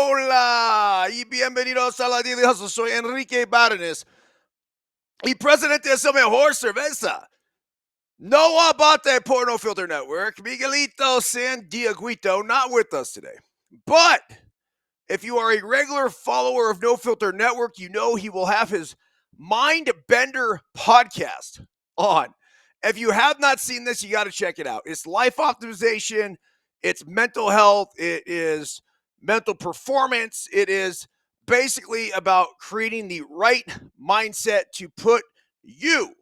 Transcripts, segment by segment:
Hola y bienvenidos a la Daily Hustle. Soy Enrique Byrnes y presidente de esa mejor cerveza. No abate por No Filter Network. Miguelito San Dieguito not with us today. But if you are a regular follower of No Filter Network, you know he will have his Mind Bender podcast on. If you have not seen this, you got to check it out. It's life optimization, it's mental health, it is mental performance, it is basically about creating the right mindset to put you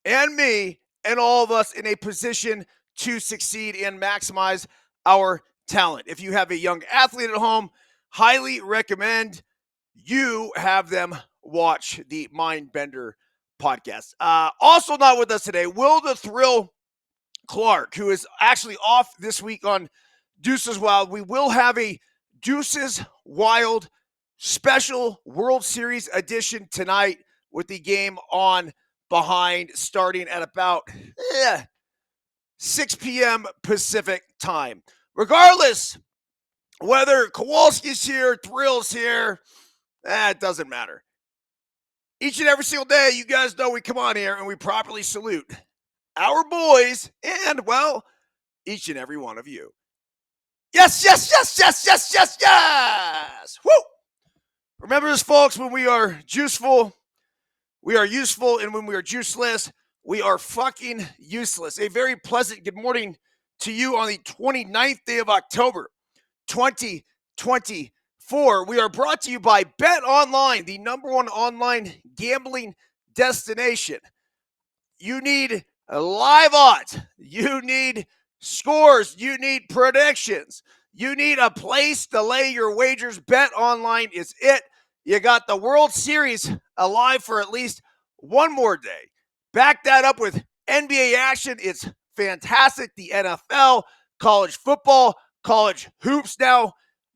and me and all of us in a position to succeed and maximize our talent. If you have a young athlete at home, highly recommend you have them watch the Mind Bender podcast. Also not with us today, Will the Thrill Clark, who is actually off this week on Deuces Wild. We will have a Deuces Wild special World Series edition tonight with the game on behind starting at about 6 p.m. Pacific time. Regardless, whether Kowalski's here, Thrill's here, it doesn't matter. Each and every single day, you guys know we come on here and we properly salute our boys and, well, each and every one of you. Yes, yes, yes, yes, yes, yes, yes. Woo! Remember this, folks, when we are juiceful, we are useful, and when we are juiceless, we are fucking useless. A very pleasant good morning to you on the 29th day of October, 2024. We are brought to you by Bet Online, the number one online gambling destination. You need live odds. You need scores. You need predictions. You need a place to lay your wagers. Bet Online is it. You got the World Series alive for at least one more day. Back that up with NBA action. It's fantastic. The NFL, college football, college hoops now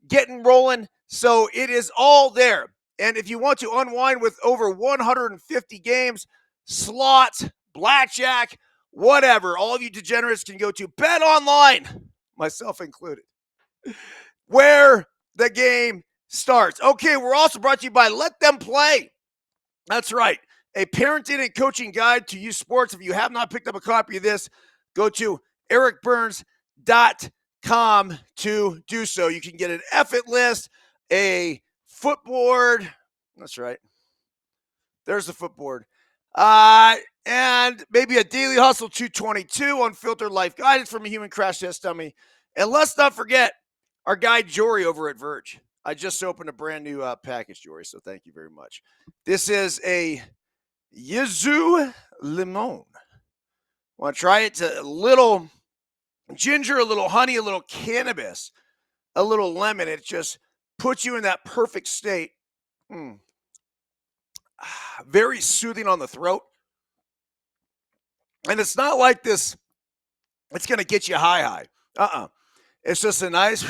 getting rolling. So it is all there. And if you want to unwind with over 150 games, slots, blackjack, whatever, all of you degenerates can go to Bet Online, myself included, where the game starts. Okay, we're also brought to you by Let Them Play. That's right. A parenting and coaching guide to youth sports. If you have not picked up a copy of this, go to ericbyrnes.com to do so. You can get an effort list, a footboard. That's right. There's the footboard. And maybe a Daily Hustle 222 Unfiltered Life Guidance from a Human Crash Test Dummy. And let's not forget our guy Jory over at Verge. I just opened a brand new package, Jory, so thank you very much. This is a Yuzu Limon. Want to try it? It's a little ginger, a little honey, a little cannabis, a little lemon. It just puts you in that perfect state. Very soothing on the throat. And it's not like this, it's going to get you high. It's just a nice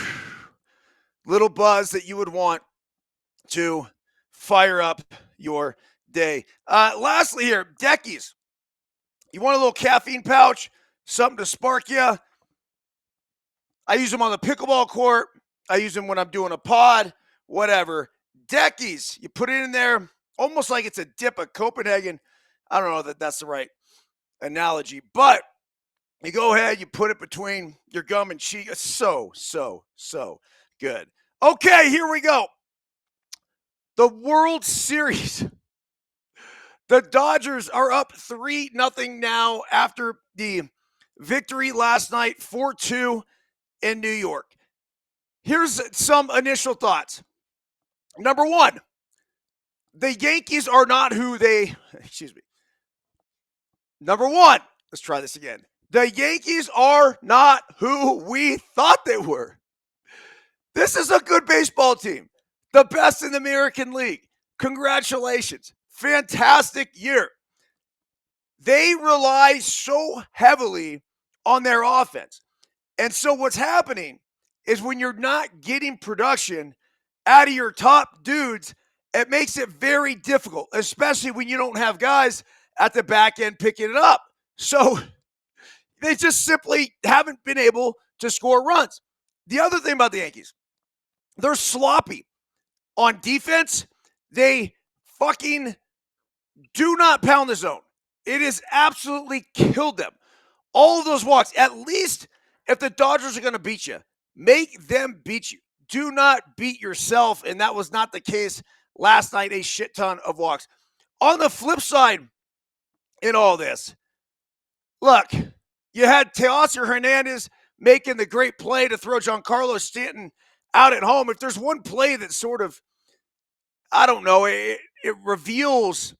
little buzz that you would want to fire up your day. Lastly here, Deckies. You want a little caffeine pouch, something to spark you? I use them on the pickleball court. I use them when I'm doing a pod, whatever. Deckies, you put it in there almost like it's a dip of Copenhagen. I don't know that that's the right analogy, but you go ahead, you put it between your gum and cheek. It's so good. Okay, here we go. The World Series. The Dodgers are up 3-0 now after the victory last night, 4-2 in New York. Here's some initial thoughts. Number one, the Yankees are not who they, Number one, let's try this again. The Yankees are not who we thought they were. This is a good baseball team. The best in the American League. Congratulations. Fantastic year. They rely so heavily on their offense. And so what's happening is when you're not getting production out of your top dudes, it makes it very difficult, especially when you don't have guys at the back end picking it up. So they just simply haven't been able to score runs. The other thing about the They're sloppy. On defense, they fucking do not pound the zone. It has absolutely killed them. All of those walks, at least if the Dodgers are going to beat you, make them beat you. Do not beat yourself, and that was not the case last night, a shit ton of walks. On the flip side in all this, look, you had Teoscar Hernandez making the great play to throw Giancarlo Stanton out at home. If there's one play that sort of, I don't know, it reveals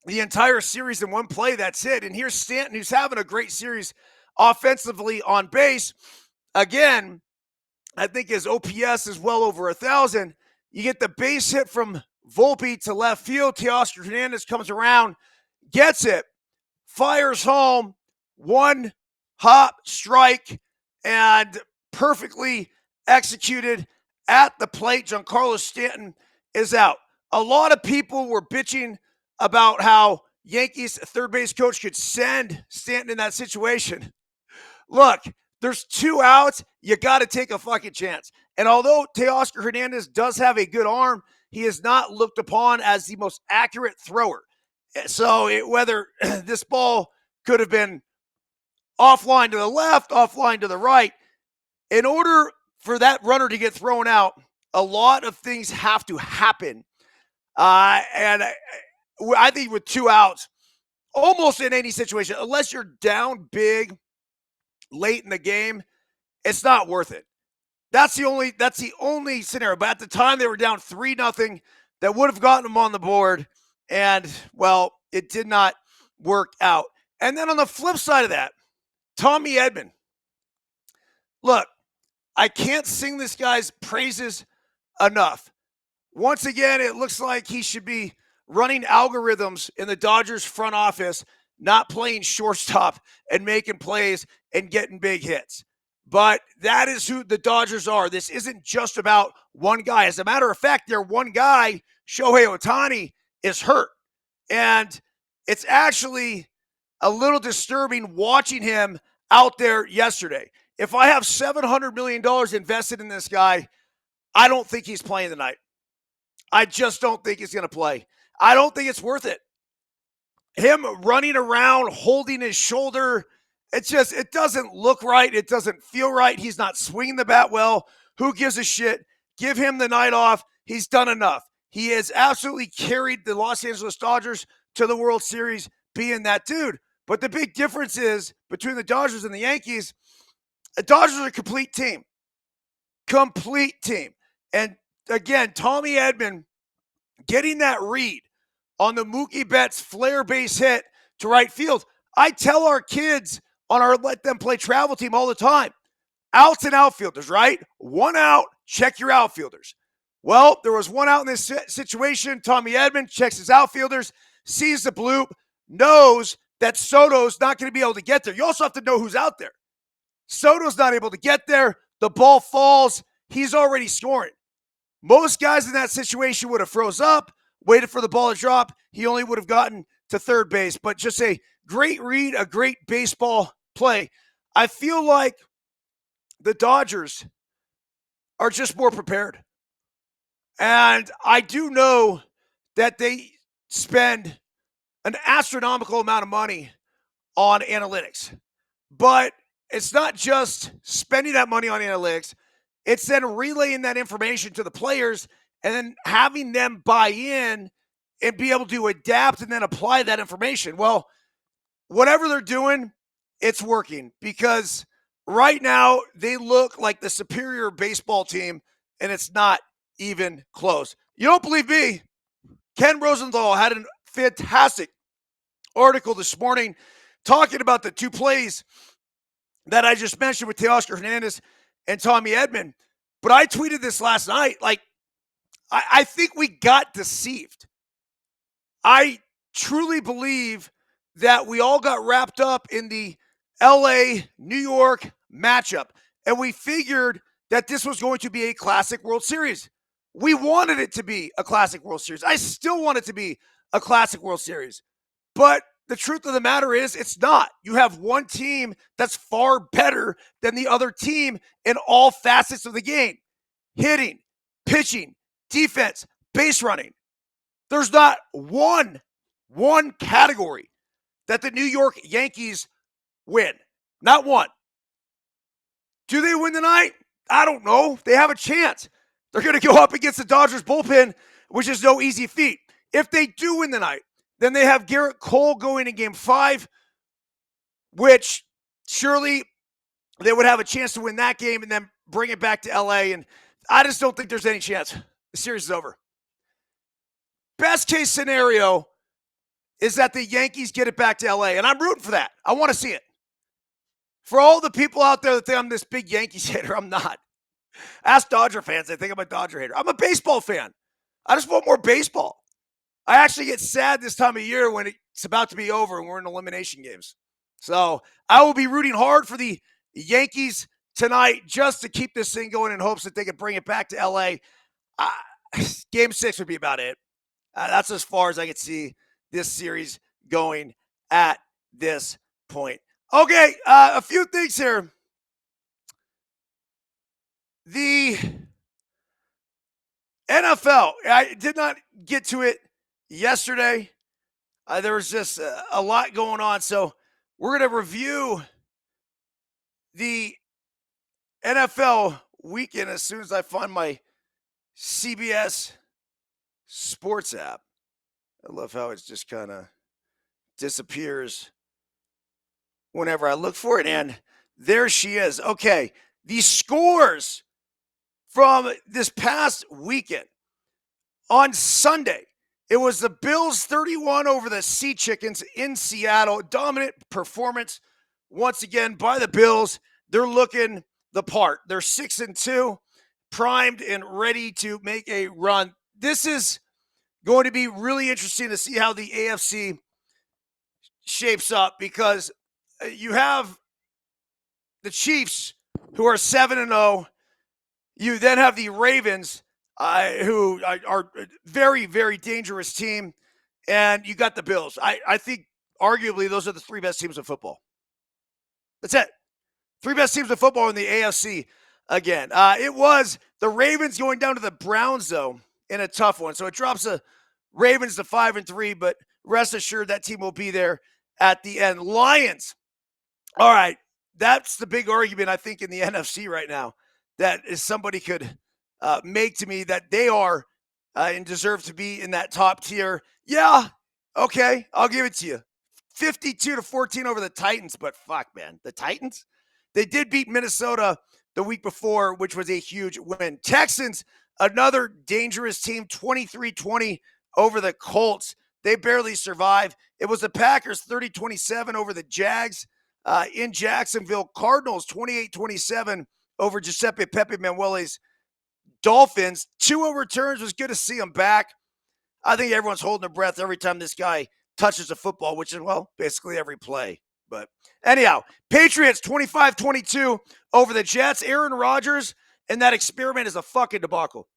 the entire series in one play, that's it. And here's Stanton, who's having a great series offensively on base. Again, I think his OPS is well over 1,000. You get the base hit from Volpe to left field. Teoscar Hernandez comes around, gets it, fires home, one hop strike, and perfectly executed at the plate. Giancarlo Stanton is out. A lot of people were bitching about how Yankees third base coach could send Stanton in that situation. Look, there's 2 outs. You got to take a fucking chance. And although Teoscar Hernandez does have a good arm, he is not looked upon as the most accurate thrower. So whether this ball could have been offline to the left, offline to the right, in order for that runner to get thrown out, a lot of things have to happen. And I think with 2 outs, almost in any situation, unless you're down big late in the game, it's not worth it. That's the only scenario. But at the time, they were down 3-0. That would have gotten them on the board. And, well, it did not work out. And then on the flip side of that, Tommy Edman. Look, I can't sing this guy's praises enough. Once again, it looks like he should be running algorithms in the Dodgers front office, not playing shortstop and making plays and getting big hits. But that is who the Dodgers are. This isn't just about one guy. As a matter of fact, their one guy, Shohei Ohtani, is hurt. And it's actually a little disturbing watching him out there yesterday. If I have $700 million invested in this guy, I don't think he's playing tonight. I just don't think he's going to play. I don't think it's worth it. Him running around, holding his shoulder, it doesn't look right. It doesn't feel right. He's not swinging the bat well. Who gives a shit? Give him the night off. He's done enough. He has absolutely carried the Los Angeles Dodgers to the World Series being that dude. But the big difference is between the Dodgers and the Yankees, the Dodgers are a complete team. Complete team. And again, Tommy Edman getting that read on the Mookie Betts flare base hit to right field. I tell our kids on our Let Them Play travel team all the time, outs and outfielders, right? 1 out, check your outfielders. Well, there was 1 out in this situation. Tommy Edman checks his outfielders, sees the bloop, knows that Soto's not going to be able to get there. You also have to know who's out there. Soto's not able to get there. The ball falls. He's already scoring. Most guys in that situation would have froze up, waited for the ball to drop. He only would have gotten to third base. But just a great read, a great baseball play. I feel like the Dodgers are just more prepared. And I do know that they spend an astronomical amount of money on analytics. But it's not just spending that money on analytics. It's then relaying that information to the players and then having them buy in and be able to adapt and then apply that information. Well, whatever they're doing, it's working because right now they look like the superior baseball team, and it's not even close. You don't believe me? Ken Rosenthal had a fantastic article this morning talking about the 2 plays that I just mentioned with Teoscar Hernandez and Tommy Edman. But I tweeted this last night. Like, I think we got deceived. I truly believe that we all got wrapped up in the LA, New York matchup. And we figured that this was going to be a classic World Series. We wanted it to be a classic World Series. I still want it to be a classic World Series. But the truth of the matter is it's not. You have one team that's far better than the other team in all facets of the game. Hitting, pitching, defense, base running. There's not one category that the New York Yankees win. Not one. Do they win tonight? I don't know. They have a chance. They're going to go up against the Dodgers bullpen, which is no easy feat. If they do win tonight, then they have Garrett Cole going in game 5, which surely they would have a chance to win that game and then bring it back to LA. And I just don't think there's any chance. The series is over. Best case scenario is that the Yankees get it back to LA, and I'm rooting for that. I want to see it. For all the people out there that think I'm this big Yankees hater, I'm not. Ask Dodger fans. They think I'm a Dodger hater. I'm a baseball fan. I just want more baseball. I actually get sad this time of year when it's about to be over and we're in elimination games. So I will be rooting hard for the Yankees tonight just to keep this thing going in hopes that they can bring it back to LA. Game 6 would be about it. That's as far as I could see this series going at this point. Okay, a few things here. The NFL, I did not get to it yesterday. There was just a lot going on. So we're going to review the NFL weekend as soon as I find my CBS Sports app. I love how it just kind of disappears whenever I look for it. And there she is. Okay, the scores from this past weekend. On Sunday, it was the Bills 31 over the Sea Chickens in Seattle. Dominant performance once again by the Bills. They're looking the part. They're 6-2, primed and ready to make a run. This is going to be really interesting to see how the AFC shapes up because you have the Chiefs who are 7-0. You then have the Ravens who are a very, very dangerous team. And you got the Bills. I think arguably those are the 3 best teams in football. That's it. 3 best teams in football in the AFC again. It was the Ravens going down to the Browns, though, in a tough one. So it drops the Ravens to 5-3, but rest assured that team will be there at the end. Lions. All right. That's the big argument, I think, in the NFC right now. That is somebody could make to me that they are and deserve to be in that top tier. Yeah, okay, I'll give it to you. 52-14 over the Titans, but fuck, man, the Titans? They did beat Minnesota the week before, which was a huge win. Texans, another dangerous team, 23-20 over the Colts. They barely survived. It was the Packers 30-27 over the Jags in Jacksonville. Cardinals 28-27 over Giuseppe Pepe Manuele's Dolphins. 2 overturns. Was good to see him back. I think everyone's holding their breath every time this guy touches a football, which is, well, basically every play. But anyhow, Patriots 25-22 over the Jets. Aaron Rodgers and that experiment is a fucking debacle.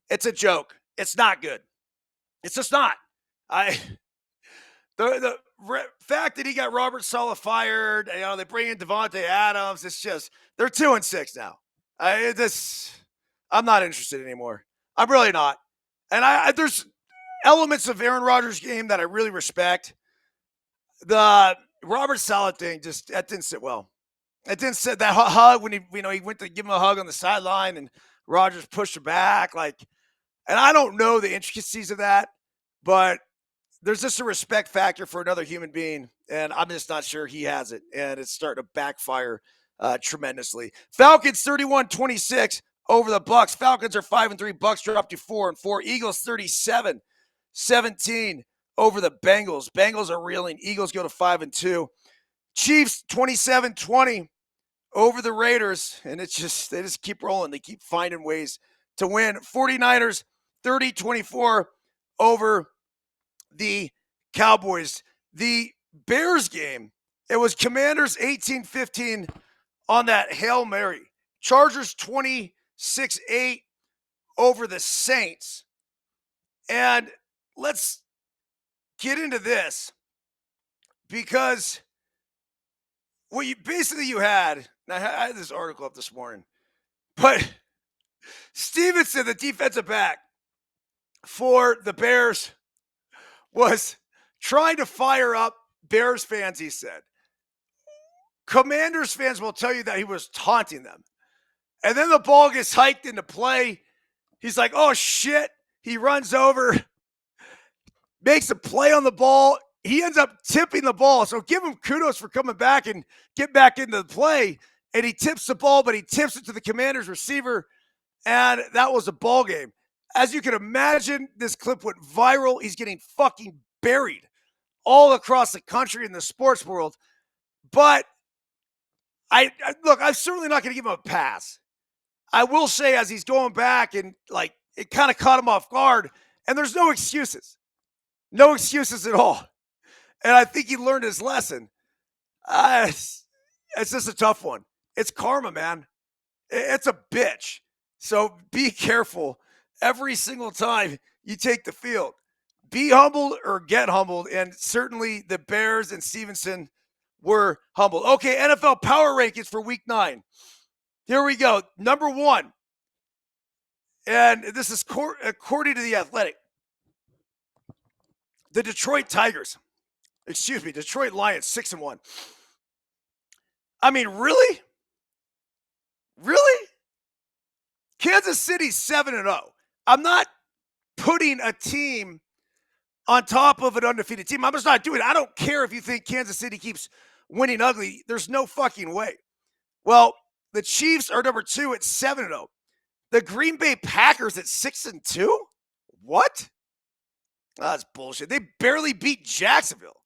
It's a joke. It's not good. It's just not. The fact that he got Robert Saleh fired, they bring in Devontae Adams. It's just they're 2-6 now. I'm not interested anymore. I'm really not. And there's elements of Aaron Rodgers' game that I really respect. The Robert Saleh thing that didn't sit well. It didn't sit that hug when he went to give him a hug on the sideline and Rodgers pushed him back. And I don't know the intricacies of that, but there's just a respect factor for another human being, and I'm just not sure he has it, and it's starting to backfire tremendously. Falcons 31-26 over the Bucks. Falcons are 5-3. Bucks drop to 4-4. Eagles 37-17 over the Bengals. Bengals are reeling. Eagles go to 5-2. Chiefs 27-20 over the Raiders, and they just keep rolling. They keep finding ways to win. 49ers 30-24 over the Cowboys. The Bears game, it was Commanders 18-15 on that Hail Mary. Chargers 26-8 over the Saints. And let's get into this because what you had, I had this article up this morning, but Stevenson, the defensive back for the Bears, was trying to fire up Bears fans, he said. Commanders fans will tell you that he was taunting them. And then the ball gets hiked into play. He's like, oh shit. He runs over, makes a play on the ball. He ends up tipping the ball. So give him kudos for coming back and get back into the play. And he tips the ball, but he tips it to the Commanders receiver. And that was a ball game. As you can imagine, this clip went viral. He's getting fucking buried all across the country in the sports world. But look, I'm certainly not going to give him a pass. I will say, as he's going back and like it kind of caught him off guard, and there's no excuses. No excuses at all. And I think he learned his lesson. It's just a tough one. It's karma, man. It's a bitch. So be careful every single time you take the field. Be humbled or get humbled. And certainly the Bears and Stevenson were humbled. Okay, NFL power rankings for week 9. Here we go. Number 1. And this is according to The Athletic. The Detroit Lions, 6-1. I mean, really? Really? Kansas City 7-0. I'm not putting a team on top of an undefeated team. I'm just not doing it. I don't care if you think Kansas City keeps winning ugly. There's no fucking way. Well, the Chiefs are number 2 at 7-0. The Green Bay Packers at 6-2? What? Oh, that's bullshit. They barely beat Jacksonville.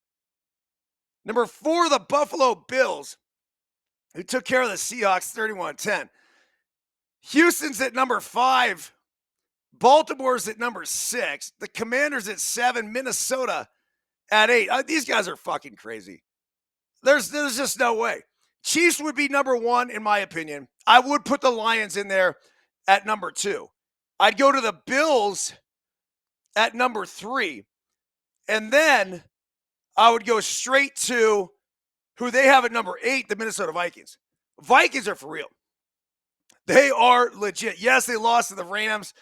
Number 4, the Buffalo Bills, who took care of the Seahawks 31-10. Houston's at number 5. Baltimore's at number 6. The Commanders at 7. Minnesota at 8. These guys are fucking crazy. There's just no way. Chiefs would be number 1, in my opinion. I would put the Lions in there at number 2. I'd go to the Bills at number 3. And then I would go straight to who they have at number 8, the Minnesota Vikings. Vikings are for real. They are legit. Yes, they lost to the Rams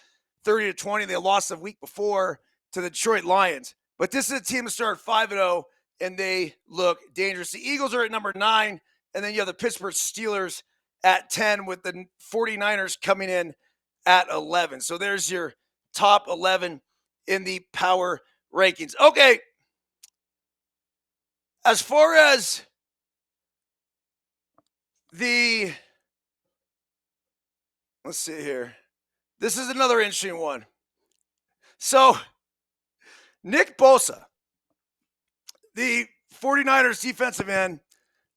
30-20. They lost the week before to the Detroit Lions. But this is a team that started 5-0, and they look dangerous. The Eagles are at number 9, and then you have the Pittsburgh Steelers at 10 with the 49ers coming in at 11. So there's your top 11 in the power rankings. Okay. As far as let's see here. This is another interesting one. So, Nick Bosa, the 49ers defensive end,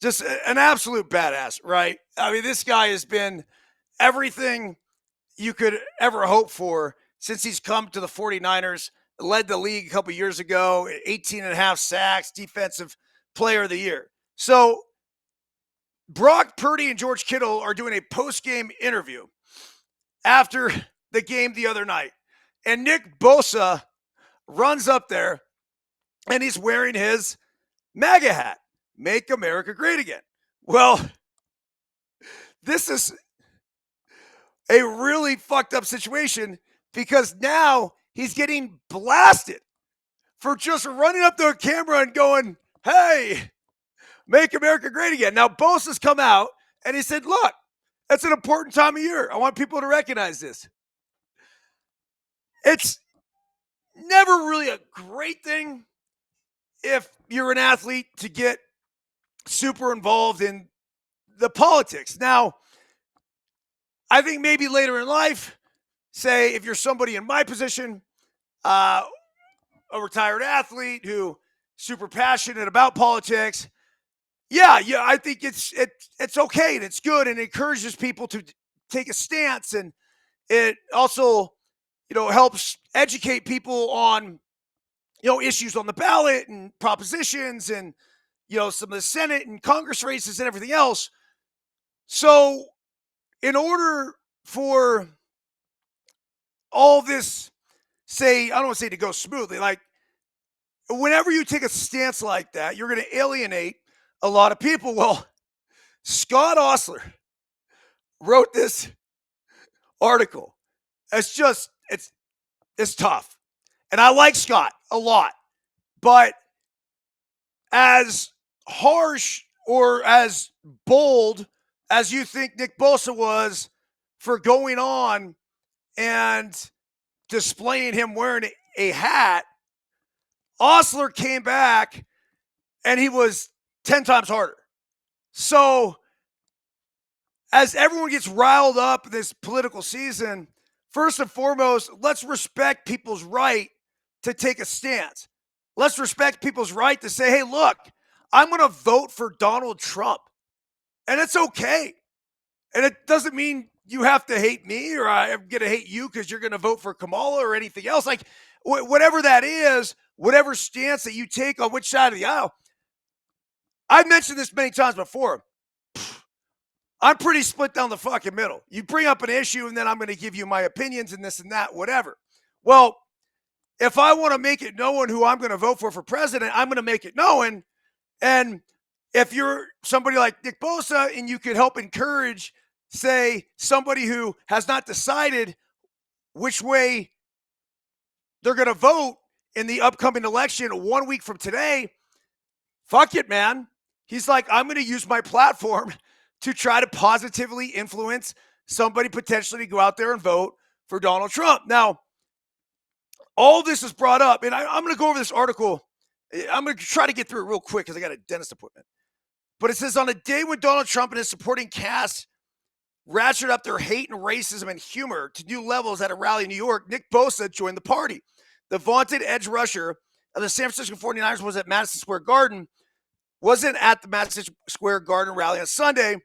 just an absolute badass, right? I mean, this guy has been everything you could ever hope for since he's come to the 49ers, led the league a couple years ago, 18.5 sacks, defensive player of the year. So, Brock Purdy and George Kittle are doing a post-game interview after the game the other night. And Nick Bosa runs up there and he's wearing his MAGA hat, Make America Great Again. Well, this is a really fucked up situation because now he's getting blasted for just running up to a camera and going, hey, Make America Great Again. Now, Bosa's come out and he said, look, it's an important time of year. I want people to recognize this. It's never really a great thing if you're an athlete to get super involved in the politics. Now, I think maybe later in life, say if you're somebody in my position, a retired athlete who super passionate about politics, yeah, I think it's okay and it's good and it encourages people to take a stance, and it also, helps educate people on, issues on the ballot and propositions and, some of the Senate and Congress races and everything else. So in order for all this, I don't want to say to go smoothly, like whenever you take a stance like that, you're going to alienate a lot of people. Well, Scott Ostler wrote this article. It's just, it's tough. And I like Scott a lot. But as harsh or as bold as you think Nick Bosa was for going on and displaying him wearing a hat, Osler came back and he was 10 times harder. So as everyone gets riled up this political season, first and foremost, let's respect people's right to take a stance. Let's respect people's right to say, hey, look, I'm going to vote for Donald Trump. And it's okay. And it doesn't mean you have to hate me or I'm going to hate you because you're going to vote for Kamala or anything else. Like, whatever that is, whatever stance that you take on which side of the aisle. I've mentioned this many times before. I'm pretty split down the fucking middle. You bring up an issue and then I'm going to give you my opinions and this and that, whatever. Well, if I want to make it known who I'm going to vote for president, I'm going to make it known. And if you're somebody like Nick Bosa and you could help encourage, say, somebody who has not decided which way they're going to vote in the upcoming election 1 week from today, fuck it, man. He's like, I'm going to use my platform to try to positively influence somebody potentially to go out there and vote for Donald Trump. Now, all this is brought up, and I'm going to go over this article. I'm going to try to get through it real quick because I got a dentist appointment. But it says, on a day when Donald Trump and his supporting cast ratcheted up their hate and racism and humor to new levels at a rally in New York, Nick Bosa joined the party. The vaunted edge rusher of the San Francisco 49ers wasn't at the Madison Square Garden rally on Sunday.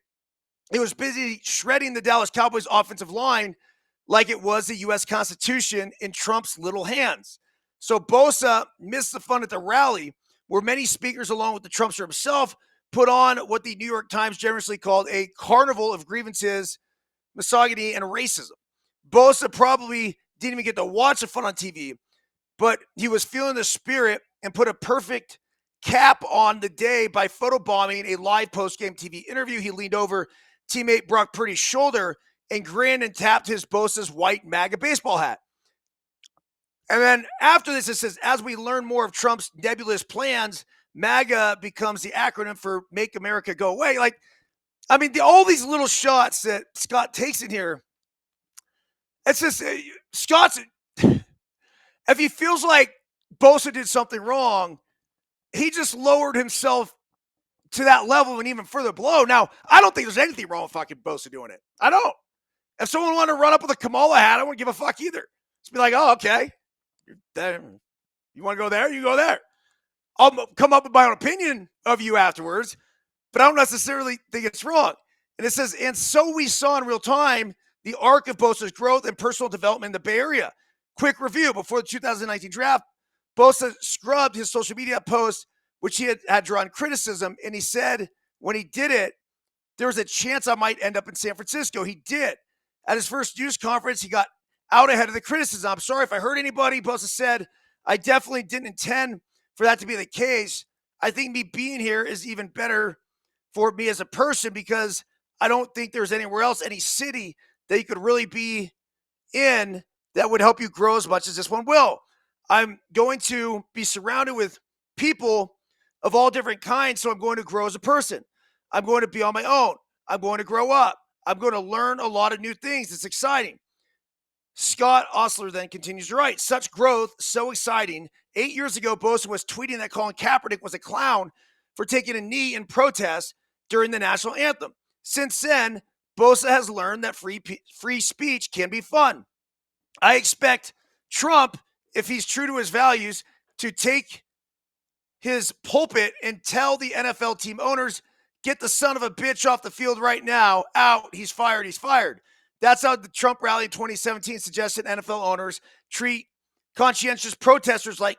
He was busy shredding the Dallas Cowboys offensive line like it was the U.S. Constitution in Trump's little hands. So Bosa missed the fun at the rally, where many speakers, along with the Trumpster himself, put on what the New York Times generously called a carnival of grievances, misogyny, and racism. Bosa probably didn't even get to watch the fun on TV, but he was feeling the spirit and put a perfect cap on the day by photobombing a live post-game TV interview. He leaned over teammate Brock Purdy's shoulder and grinned and tapped his Bosa's white MAGA baseball hat. And then after this, it says, as we learn more of Trump's nebulous plans, MAGA becomes the acronym for Make America Go Away. Like, I mean, all these little shots that Scott takes in here, it's just, Scott's, if he feels like Bosa did something wrong, he just lowered himself to that level and even further below. Now, I don't think there's anything wrong with fucking Bosa doing it. I don't. If someone wanted to run up with a Kamala hat, I wouldn't give a fuck either. Just be like, oh, okay. You want to go there? You go there. I'll come up with my own opinion of you afterwards, but I don't necessarily think it's wrong. And it says, and so we saw in real time the arc of Bosa's growth and personal development in the Bay Area. Quick review. Before the 2019 draft, Bosa scrubbed his social media posts, which he had drawn criticism, and he said when he did it, there was a chance I might end up in San Francisco. He did. At his first news conference, he got out ahead of the criticism. I'm sorry if I hurt anybody, Bosa said. I definitely didn't intend for that to be the case. I think me being here is even better for me as a person because I don't think there's anywhere else, any city that you could really be in that would help you grow as much as this one will. I'm going to be surrounded with people of all different kinds, so I'm going to grow as a person. I'm going to be on my own. I'm going to grow up. I'm going to learn a lot of new things. It's exciting. Scott Osler then continues to write, such growth, so exciting. 8 years ago, Bosa was tweeting that Colin Kaepernick was a clown for taking a knee in protest during the national anthem. Since then, Bosa has learned that free speech can be fun. I expect Trump, if he's true to his values, to take his pulpit and tell the NFL team owners, get the son of a bitch off the field right now. Out. He's fired. He's fired. That's how the Trump rally in 2017 suggested NFL owners treat conscientious protesters like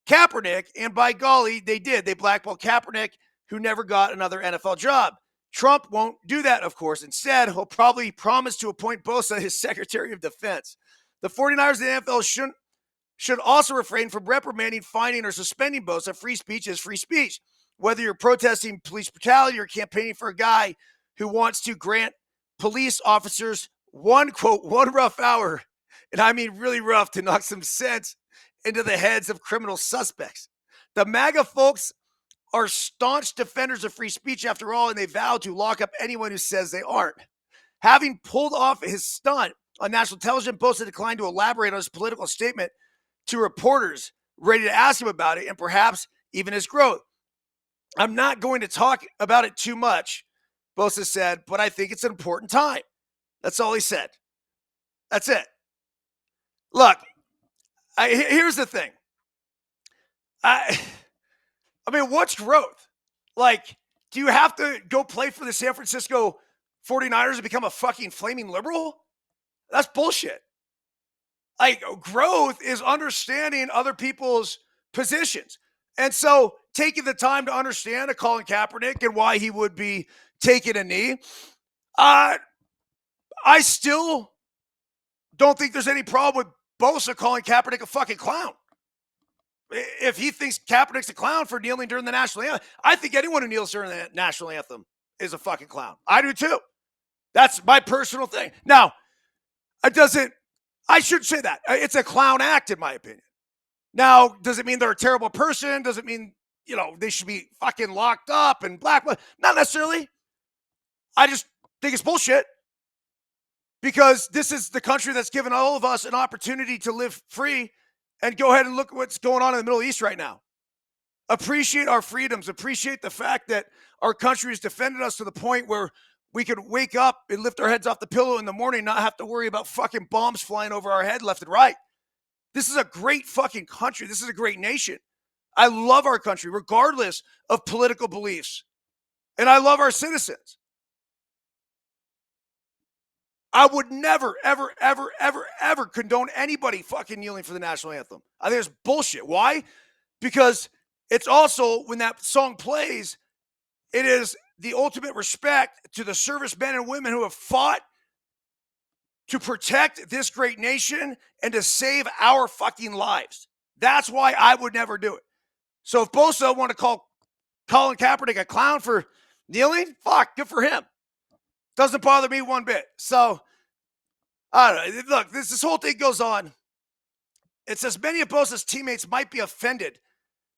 Kaepernick. And by golly, they did. They blackballed Kaepernick, who never got another NFL job. Trump won't do that, of course. Instead, he'll probably promise to appoint Bosa his Secretary of Defense. The 49ers and the NFL should also refrain from reprimanding, fining, or suspending Bosa. Free speech is free speech. Whether you're protesting police brutality or campaigning for a guy who wants to grant police officers one rough hour, and I mean really rough, to knock some sense into the heads of criminal suspects. The MAGA folks are staunch defenders of free speech after all, and they vow to lock up anyone who says they aren't. Having pulled off his stunt on national television, Bosa declined to elaborate on his political statement to reporters ready to ask him about it and perhaps even his growth. I'm not going to talk about it too much, Bosa said, but I think it's an important time. That's all he said. That's it. Look, here's the thing. I mean, what's growth? Like, do you have to go play for the San Francisco 49ers and become a fucking flaming liberal? That's bullshit. Like, growth is understanding other people's positions. And so taking the time to understand a Colin Kaepernick and why he would be taking a knee, I still don't think there's any problem with Bosa calling Kaepernick a fucking clown. If he thinks Kaepernick's a clown for kneeling during the national anthem, I think anyone who kneels during the national anthem is a fucking clown. I do too. That's my personal thing. Now, I should say that. It's a clown act, in my opinion. Now, does it mean they're a terrible person? Does it mean, they should be fucking locked up and blacklisted? Not necessarily. I just think it's bullshit. Because this is the country that's given all of us an opportunity to live free. And go ahead and look at what's going on in the Middle East right now. Appreciate our freedoms. Appreciate the fact that our country has defended us to the point where we could wake up and lift our heads off the pillow in the morning and not have to worry about fucking bombs flying over our head left and right. This is a great fucking country. This is a great nation. I love our country, regardless of political beliefs. And I love our citizens. I would never, ever, ever, ever, ever condone anybody fucking kneeling for the national anthem. I think it's bullshit. Why? Because it's also, when that song plays, it is the ultimate respect to the servicemen and women who have fought to protect this great nation and to save our fucking lives. That's why I would never do it. So if Bosa want to call Colin Kaepernick a clown for kneeling, fuck, good for him. Doesn't bother me one bit. So, I don't know. Look, this whole thing goes on. It says many of Bosa's teammates might be offended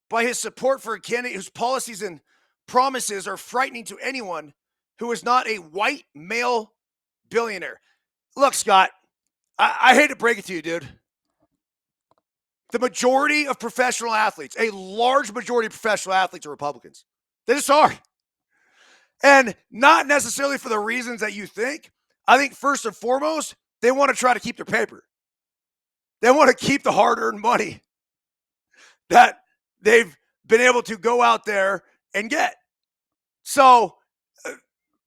by his support for a candidate whose policies and promises are frightening to anyone who is not a white male billionaire. Look, Scott, I hate to break it to you, dude. The majority of professional athletes, a large majority of professional athletes, are Republicans. They just are. And not necessarily for the reasons that you think. I think first and foremost, they want to try to keep their paper. They want to keep the hard-earned money that they've been able to go out there and get. So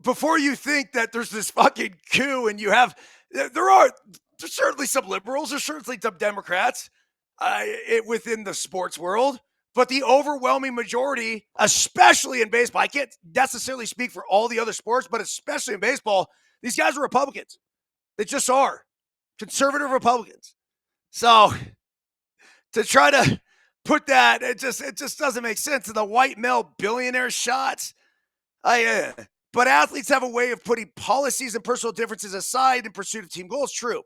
before you think that there's this fucking coup and you have, there's certainly some liberals, there's certainly some Democrats within the sports world. But the overwhelming majority, especially in baseball, I can't necessarily speak for all the other sports, but especially in baseball, these guys are Republicans. They just are. Conservative Republicans. So to try to put that, it just doesn't make sense. And the white male billionaire shots. But athletes have a way of putting policies and personal differences aside in pursuit of team goals. True.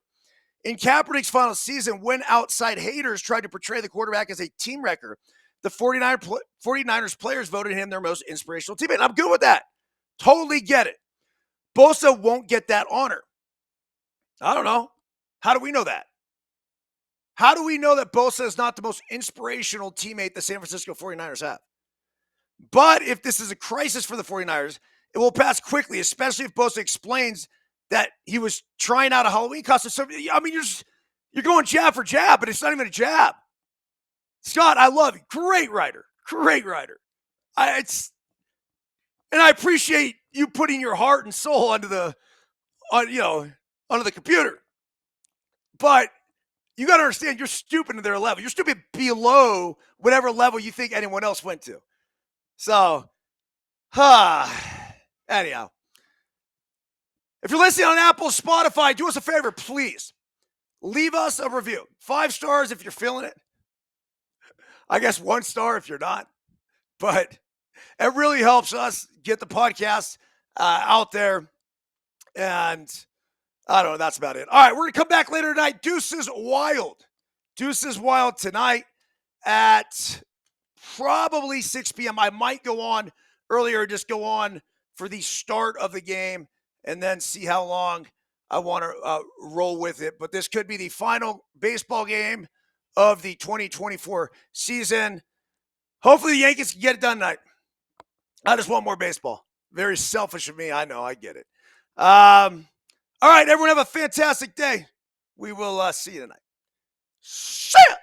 In Kaepernick's final season, when outside haters tried to portray the quarterback as a team wrecker, the 49ers players voted him their most inspirational teammate. I'm good with that. Totally get it. Bosa won't get that honor. I don't know. How do we know that? How do we know that Bosa is not the most inspirational teammate the San Francisco 49ers have? But if this is a crisis for the 49ers, it will pass quickly, especially if Bosa explains that he was trying out a Halloween costume. So, I mean, you're going jab for jab, but it's not even a jab. Scott, I love you. Great writer. Great writer. And I appreciate you putting your heart and soul onto the computer. But you got to understand, you're stupid to their level. You're stupid below whatever level you think anyone else went to. So, anyhow. If you're listening on Apple, Spotify, do us a favor, please. Leave us a review. 5 stars if you're feeling it. I guess 1 star if you're not. But it really helps us get the podcast out there. And I don't know. That's about it. All right, we're going to come back later tonight. Deuces Wild. Deuces Wild tonight at probably 6 p.m. I might go on earlier, just go on for the start of the game and then see how long I want to roll with it. But this could be the final baseball game of the 2024 season. Hopefully the Yankees can get it done tonight. I just want more baseball. Very selfish of me. I know. I get it. All right, everyone have a fantastic day. We will see you tonight. See ya!